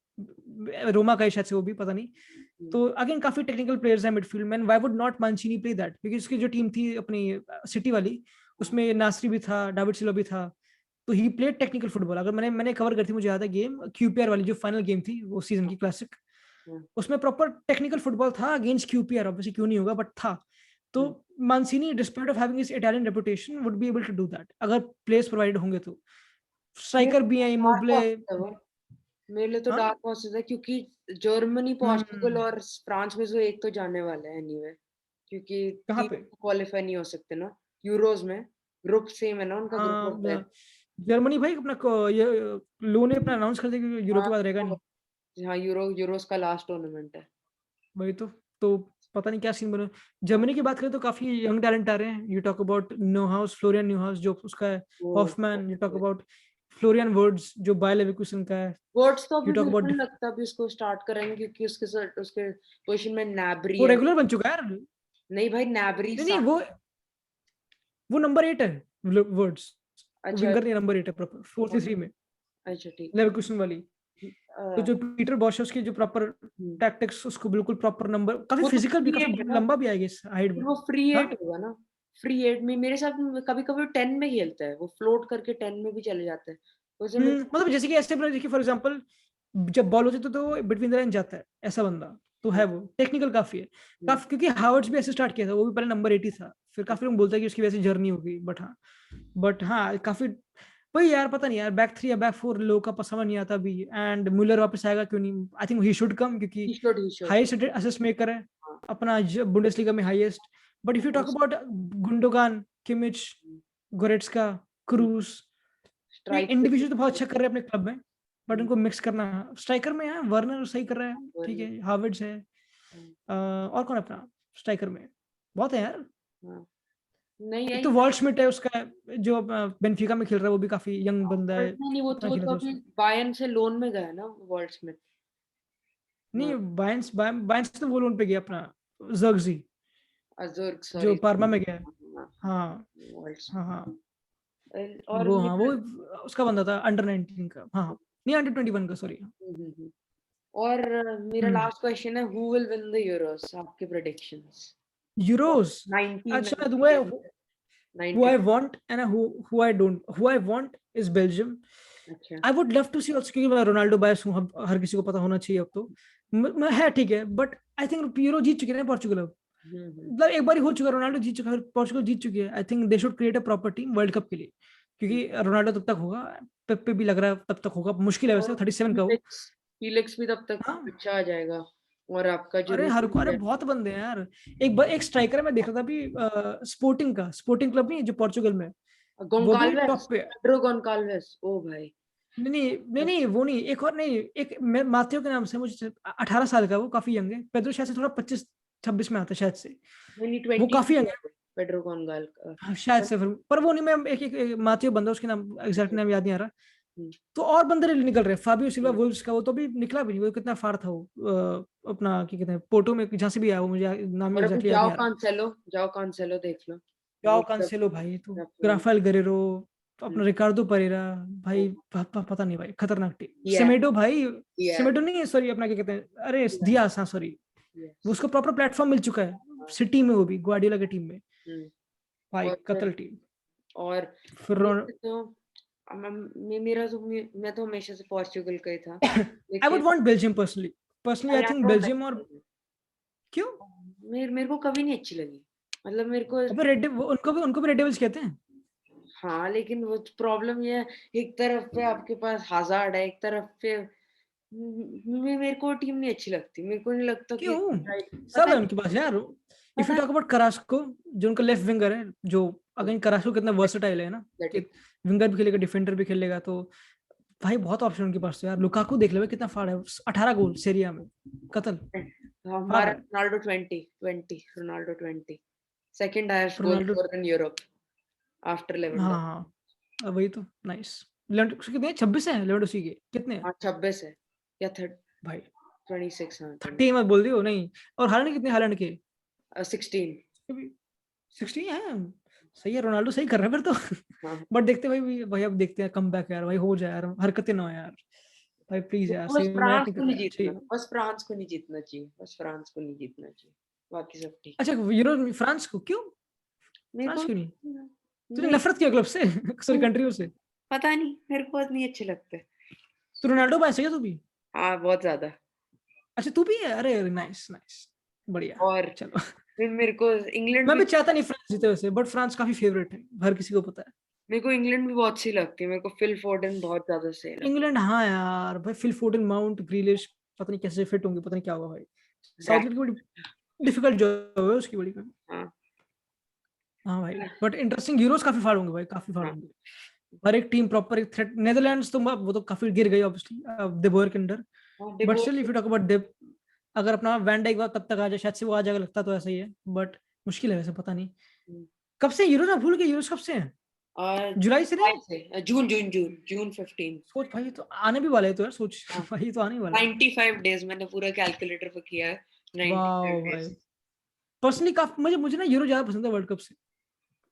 रोमा का है शायद से, वो भी पता नहीं। तो अगेन काफी टेक्निकल प्लेयर्स हैं मिडफील्ड में, why would not Mancini play that, क्योंकि उसकी जो टीम थी अपनी सिटी वाली, उसमें नासरी भी था, डेविड सिल्वा भी था। तो ही प्लेड टेक्निकल फुटबॉल। अगर मैंने कवर करी थी, मुझे याद है गेम QPR वाली जो फाइनल गेम थी वो सीजन की क्लासिक, उसमें प्रॉपर टेक्निकल फुटबॉल था अगेंस्ट क्यूपीआर, ऑब्वियसली क्यों नहीं होगा, बट था। तो Mancini despite of having his Italian reputation would be able to do that अगर प्लेयर्स प्रोवाइडेड होंगे तो। मेरे स्ट्राइकर भी है डार्क इमोबिले। हॉर्सेस है वो, मेरे लिए तो हाँ। डार्क हॉर्सेस है, क्योंकि जर्मनी, पोर्चुगल हम्म। और फ्रांस में से एक तो जाने वाले हैं एनीवे, क्योंकि कहाँ तीन पे? क्वालिफाई नहीं हो सकते ना यूरोज में। ग्रुप सेम है ना उनका, ग्रुप ऑफ डेथ। जर्मनी भाई अपना ये लो ने अपना अनाउंस कर दिया कि यूरो हाँ के बाद रहेगा नहीं। हाँ, यूरोस का लास्ट टूर्नामेंट है। वही तो पता नहीं क्या सीन बना। जर्मनी की बात करें तो काफी यंग टैलेंट आ रहे हैं। यू टॉक अबाउट न्यूहाउस, फ्लोरियन न्यूहाउस जो उसका है, हॉफमैन। यू टॉक वो अबाउट फ्लोरियन वर्ड्स जो बायर लेवरकुसन का है। वर्ड्स तो यू अभी टॉक मेरे को अबाउट नहीं लगता अभी उसको स्टार्ट करेंगे, क्योंकि उसके साथ उसके पोजीशन में नैबरी वो है। रेगुलर बन चुका है यार। नहीं भाई, नैबरी नहीं वो नंबर 8 है वर्ड्स। वो अच्छा विंगर नहीं, नंबर 8 है प्रॉपर 4-3 में अच्छा ठीक है। लेवरकुसन वाली। तो अ, जो पीटर बॉश है उसकी जो प्रॉपर हम्म, टैक्टिक्स, उसको बिल्कुल प्रॉपर नंबर, काफी वो तो फिजिकल भी, फ्री काफी एट है ना, लंबा भी आएगा इस हाइट में। फिर वो फ्री हाँ। एट होगा ना। फ्री एट में मेरे साथ कभी कभी 10 में खेलता है, वो फ्लोट करके 10 में भी चले जाते हैं। वैसे मेरे मतलब जैसे कि ऐसे देखिए फॉर एग्जांपल जब बॉल होती तो बिटवीन द लाइन जाता है ऐसा बंदा। तो है वो टेक्निकल काफी है। हम्म, काफी, क्योंकि हावर्ड्स भी ऐसे स्टार्ट किया था, वो भी पहले नंबर 80 था, फिर काफी लोग बोलते हैं कि उसकी वैसे जर्नी होगी, बट हाँ काफी। वही यार, पता नहीं यार, बैक 3 या बैक 4 लोगों का समझ नहीं आता अभी। एंड मुलर वापस आएगा क्यों नहीं? आई थिंक ही शुड कम, क्योंकि he should. Highest assist maker है हाँ, अपना बुंडेसलीगा में, highest. But if you talk about Gundogan, Kimmich, Goretzka, Kroos, ये स्ट्राइक पे इंडिविजुअल तो बहुत अच्छा कर रहे हैं अपने क्लब में, बट उनको मिक्स करना। स्ट्राइकर में है वर्नर सही कर रहा है, ठीक है, हार्वर्ड्स है। और कौन है अपना स्ट्राइकर में? बहुत है यार। नहीं एक यही तो था। वॉल श्मिट है उसका, जो बेंफिका में खेल रहा है, वो भी काफी यंग बंदा है, नहीं वो तो अच्छा वो खेला तो था अभी उसने। बायर्न से लोन में गया ना, वर्ल्ड में। हाँ, नहीं, बायंस बायंस तो वो लोन पे गया अपना, जर्गजी, अजर्ग, जो सॉरी। पार्मा में गया है। हाँ वर्ल्ड हाँ हाँ। और वो, हाँ, वो मेरा उसका बंदा था अंडर 19 का, हाँ नहीं, अंडर 21 का, सॉरी। और मेरा हम्म। लास्ट क्वेश्चन है, who will win the Euros, आपके प्रेडिक्शंस? यूरोस। 19 अच्छा, मैं दूंगा। who 19। I want and who I don't. Who I want is Belgium. अच्छा। I would love to see also, क्योंकि मैं रोनाल्डो बायस हूँ, हर किसी को पता होना चाहिए अब तो। है ठीक है, बट आई थिंक यूरो जीत चुके हैं पोर्चुगल अब। हम्म। मतलब एक बार ही हो चुका, रोनाल्डो जीत चुका है, पोर्चुगल जीत चुकी है। I think they should create a proper team world cup के लिए, क्योंकि रोनाल्डो तब तक होगा, पेप्पे भी लग रहा है तब तक होगा, मुश्किल है वैसे, और 37 का वो। फीलिक्स, फीलिक्स भी तब तक हाँ। अच्छा आ जाएगा। और आपका जो अरे रूडी है, बहुत बंदे हैं यार। एक स्ट्राइकर है, मैं देख रहा था अभी, स्पोर्टिंग क्लब नहीं है जो पोर्चुगल में, वो भी गोंकाल्वेस, टॉप पे है। पेड्रो गोंकाल्वेस, ओ भाई। नहीं नहीं नहीं नहीं, वो नहीं, एक और नहीं, एक माथियो के नाम से, मुझे 18 साल का, वो काफी यंग है। पेड्रो शायद से थोड़ा 25-26 में आता है शायद से। नहीं वो 20 काफी यंग है। पेड्रो गोंकाल का। हाँ, शायद से फिर, पर वो नहीं, मैं एक माथियो बंदा, उसके नाम एग्जैक्ट नाम याद नहीं आ रहा। हम्म, तो और बंदे निकल रहे हैं, फाबियो सिल्वा हम्म। वुल्व्स का, वो तो अभी निकला भी नहीं, वो कितना फार था वो, अपना क्या कहते हैं, पोर्टो में जहाँ से भी आया वो, मुझे नाम और अभी एग्जैक्टली याद नहीं आ रहा। जाओ कांसेलो देख लो। वो जाओ भी कांसेलो भाई, तो अपना राफेल गरेरो, हम्म, अपना रिकार्डो परेरा, भाई वो पता नहीं भाई, खतरनाक टीम। किया सेमेडो भाई, किया सेमेडो नहीं, सॉरी, अपना क्या कहते हैं, अरे किया। दियास, हाँ सॉरी। वो यस। उसको प्रॉपर प्लेटफॉर्म मिल चुका है सिटी में, वो भी ग्वार्डियोला की टीम में। हम्म। भाई और कतल टीम। और फिर मेरे तो मेरा तो मैं तो हमेशा से पोर्चुगल का ही था, आई वुड लेकिन want Belgium personally I think अलेहांड्रो Belgium. और बेस्ट। क्यों? मेरे को कभी नहीं अच्छी लगी, मतलब मेरे को। अबे उनको भी रेड डेविल्स कहते हैं। हाँ लेकिन वो प्रॉब्लम ये है, एक तरफ पे आपके पास हज़ार्ड है, एक तरफ पे मेरे को टीम नहीं अच्छी लगती, मेरे को नहीं लगता कि क्यों? सब पता है नहीं, उनके पास यार। इफ यू पता टॉक अबाउट करास्को, जो उनका लेफ्ट विंगर है, जो अगेन करास्को कितना वर्सेटाइल है ना, कि नहीं। विंगर भी खेलेगा, डिफेंडर भी खेलेगा, तो भाई बहुत ऑप्शन उनके पास। तो यार लुकाकू देख लो कितना फाड़ है, 18 गोल सीरिया में, कतल फाड़ हमारा है। Ronaldo 20, Ronaldo 20 second highest goal Ronaldo. Score in Europe after हाँ लेवेंडोस्की। हाँ, वही तो नाइस। लेवेंडोस्की कितने, 26 है लेवेंडोस्की के, कितने हैं? हाँ 26 है या भाई 26, हाँ 30 मत बोल दियो नहीं। और हालांकि कितने, हालांकि के 16। 60 है। सही है, रोनाल्डो सही कर रहा है फिर तो। हाँ बट देखते भाई भाई, अब देखते हैं कम बैक यार, भाई हो जाए यार, हरकतें ना हो यार, भाई प्लीज यार, बस सही में मजाक फ्रांस नहीं को कर रहा नहीं यार, जीतना, चाहिए। बस फ्रांस को नहीं जीतना चाहिए, बस फ्रांस को नहीं जीतना चाहिए, बाकी सब ठीक अच्छा, है। यूरो फ्रांस को क्यों? मेरे फ्रांस को क्यों नहीं? तूने नहीं, नफरत किया क्लब से? सॉरी, कंट्रियों से? पता नहीं, मेरे को नहीं अच्छे लगते। तो रोनाल्डो भाई सही है तू भी? हाँ बहुत ज्यादा। अच्छा तू भी है? अरे नाइस नाइस, बढ़िया। और चलो फिर मेरे को इंग्लैंड मैं भी भी चाहता नहीं फ्रांस जीते वैसे, बट फ्रांस काफी फेवरेट है, हर किसी को पता है। मेरे को इंग्लैंड भी बहुत सी लगती है, मेरे को फिल फोर्डन बहुत ज्यादा सही लगता इंग्लैंड हाँ यार भाई, फिल फोर्डन, माउंट ग्रीलिश, पता नहीं कैसे फिट होंगे, पता नहीं क्या होगा भाई। है। साउथगेट की बड़ी डिफिकल्ट जॉब है उसकी, बड़ी। हाँ हाँ भाई, बट इंटरेस्टिंग, यूरोस काफी फाड़ होंगे भाई, काफी फाड़ हाँ होंगे। हर एक टीम प्रॉपर एक थ्रेट। नेदरलैंड्स तो वो तो काफी गिर गई ऑब्वियसली दे बोer के अंडर। हाँ, but divorce. Still if you talk about they, अगर अपना वैन डाइक तब तक आ जाए, शायद से वो आ जाएगा, लगता तो ऐसा ही है, बट मुश्किल है वैसे, पता नहीं कब से यूरो ना, भूल गए यूरोस कब से हैं। और जुलाई से नहीं? जून जून जून जून 15। सोच भाई, ये तो आने भी वाले है तो यार, सोच हाँ भाई, ये तो आने ही वाला है। 95 डेज मैंने पूरा कैलकुलेटर पे किया है। 95 वाह भाई, डेज। पर्सनली काफी मुझे मुझे ना यूरो ज्यादा पसंद है वर्ल्ड कप से,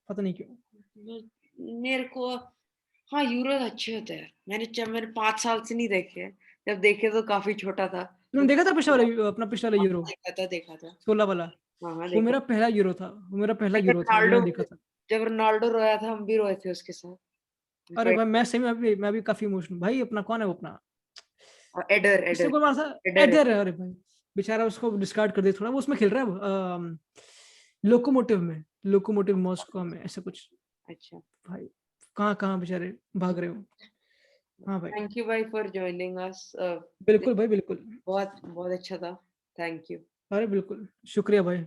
पता नहीं क्यों। मेरे को हाँ यूरो अच्छे होते हैं, मैंने 5 साल से नहीं देखे, जब देखे तो काफी छोटा था तुमने तो। देखा था पिछला वाला, अपना पिछला वाला हाँ, यूरो देखा था देखा था। 16 वाला? हाँ हाँ वो देखा। मेरा पहला यूरो था, वो मेरा पहला जब यूरो था जो रोनाल्डो मैंने देखा था। जब रोनाल्डो रोया था हम भी रोए थे उसके साथ। अरे भाई मैं सही में, मैं भी काफी इमोशनल भाई। अपना कौन है वो अपना, और एडर किसने एडर गोल मारा था? एडर। एडर है, अरे भाई बेचारा, उसको डिस्कार्ड कर दिया थोड़ा। वो उसमें खेल रहा है वो लोकोमोटिव में, लोकोमोटिव मॉस्को में, ऐसा कुछ। अच्छा। भाई कहाँ कहाँ बेचारे भाग रहे हो। हाँ भाई, थैंक यू भाई फॉर जॉइनिंग अस। बिल्कुल भाई बिल्कुल। बहुत बहुत अच्छा था। Thank you. अरे बिल्कुल, शुक्रिया भाई।